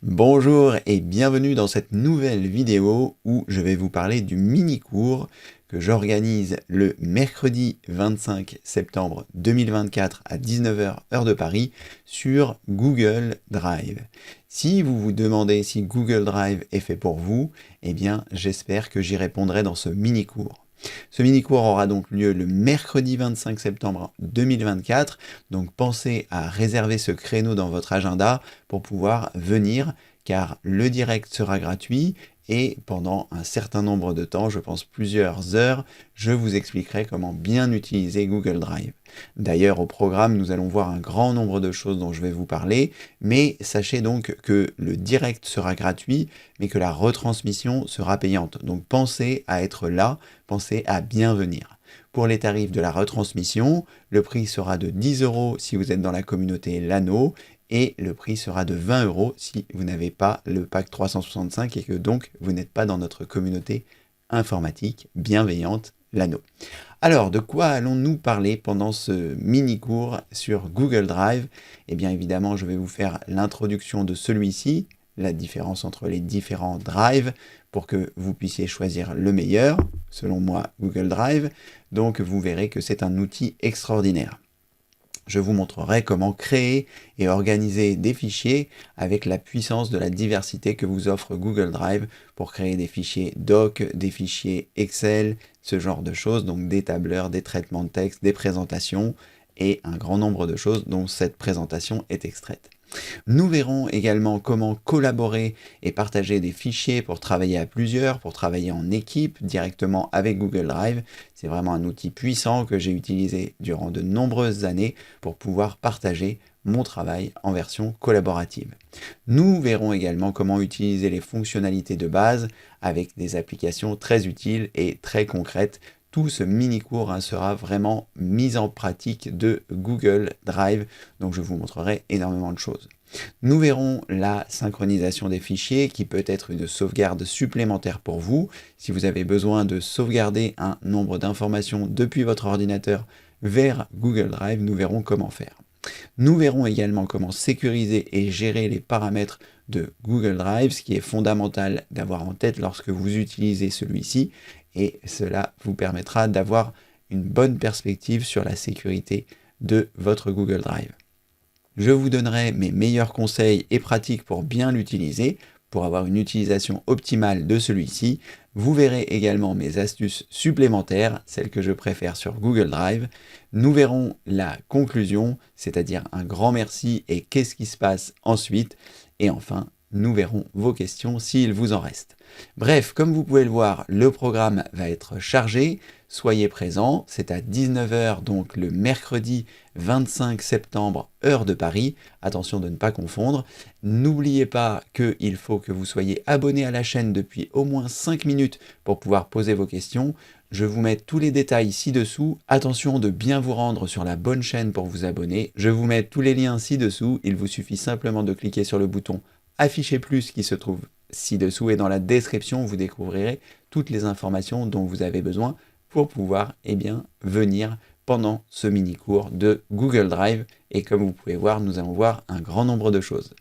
Bonjour et bienvenue dans cette nouvelle vidéo où je vais vous parler du mini-cours que j'organise le mercredi 25 septembre 2024 à 19 h heure de Paris sur Google Drive. Si vous vous demandez si Google Drive est fait pour vous, eh bien j'espère que j'y répondrai dans ce mini-cours. Ce mini-cours aura donc lieu le mercredi 25 septembre 2024, donc pensez à réserver ce créneau dans votre agenda pour pouvoir venir, car le direct sera gratuit et pendant un certain nombre de temps, je pense plusieurs heures, je vous expliquerai comment bien utiliser Google Drive. D'ailleurs, au programme, nous allons voir un grand nombre de choses dont je vais vous parler, mais sachez donc que le direct sera gratuit, mais que la retransmission sera payante. Donc pensez à être là, pensez à bien venir. Pour les tarifs de la retransmission, le prix sera de 10 € si vous êtes dans la communauté Lano, et le prix sera de 20 € si vous n'avez pas le pack 365 et que donc vous n'êtes pas dans notre communauté informatique bienveillante Lano. Alors, de quoi allons-nous parler pendant ce mini-cours sur Google Drive? Eh bien évidemment, je vais vous faire l'introduction de celui-ci, la différence entre les différents drives pour que vous puissiez choisir le meilleur, selon moi Google Drive. Donc vous verrez que c'est un outil extraordinaire. Je vous montrerai comment créer et organiser des fichiers avec la puissance de la diversité que vous offre Google Drive pour créer des fichiers doc, des fichiers Excel, ce genre de choses, donc des tableurs, des traitements de texte, des présentations et un grand nombre de choses dont cette présentation est extraite. Nous verrons également comment collaborer et partager des fichiers pour travailler à plusieurs, pour travailler en équipe directement avec Google Drive. C'est vraiment un outil puissant que j'ai utilisé durant de nombreuses années pour pouvoir partager mon travail en version collaborative. Nous verrons également comment utiliser les fonctionnalités de base avec des applications très utiles et très concrètes. Tout ce mini-cours sera vraiment mis en pratique de Google Drive, donc je vous montrerai énormément de choses. Nous verrons la synchronisation des fichiers qui peut être une sauvegarde supplémentaire pour vous. Si vous avez besoin de sauvegarder un nombre d'informations depuis votre ordinateur vers Google Drive, nous verrons comment faire. Nous verrons également comment sécuriser et gérer les paramètres de Google Drive, ce qui est fondamental d'avoir en tête lorsque vous utilisez celui-ci, et cela vous permettra d'avoir une bonne perspective sur la sécurité de votre Google Drive. Je vous donnerai mes meilleurs conseils et pratiques pour bien l'utiliser, pour avoir une utilisation optimale de celui-ci. Vous verrez également mes astuces supplémentaires, celles que je préfère sur Google Drive. Nous verrons la conclusion, c'est-à-dire un grand merci et qu'est-ce qui se passe ensuite. Et enfin, nous verrons vos questions s'il vous en reste. Bref, comme vous pouvez le voir, le programme va être chargé. Soyez présents, c'est à 19 h donc le mercredi 25 septembre, heure de Paris. Attention de ne pas confondre. N'oubliez pas qu'il faut que vous soyez abonné à la chaîne depuis au moins 5 minutes pour pouvoir poser vos questions. Je vous mets tous les détails ci-dessous. Attention de bien vous rendre sur la bonne chaîne pour vous abonner. Je vous mets tous les liens ci-dessous. Il vous suffit simplement de cliquer sur le bouton Afficher plus qui se trouve ci-dessous et dans la description, vous découvrirez toutes les informations dont vous avez besoin pour pouvoir venir pendant ce mini-cours de Google Drive. Et comme vous pouvez voir, nous allons voir un grand nombre de choses.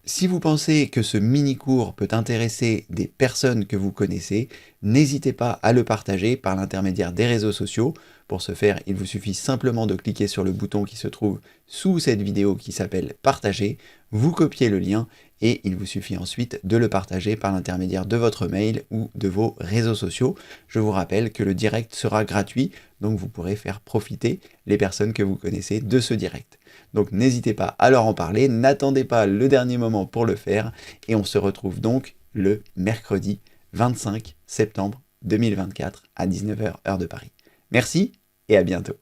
Si vous pensez que ce mini-cours peut intéresser des personnes que vous connaissez, n'hésitez pas à le partager par l'intermédiaire des réseaux sociaux. Pour ce faire, il vous suffit simplement de cliquer sur le bouton qui se trouve sous cette vidéo qui s'appelle « Partager ». Vous copiez le lien et il vous suffit ensuite de le partager par l'intermédiaire de votre mail ou de vos réseaux sociaux. Je vous rappelle que le direct sera gratuit, donc vous pourrez faire profiter les personnes que vous connaissez de ce direct. Donc n'hésitez pas à leur en parler, n'attendez pas le dernier moment pour le faire, et on se retrouve donc le mercredi 25 septembre 2024 à 19 h heure de Paris. Merci et à bientôt.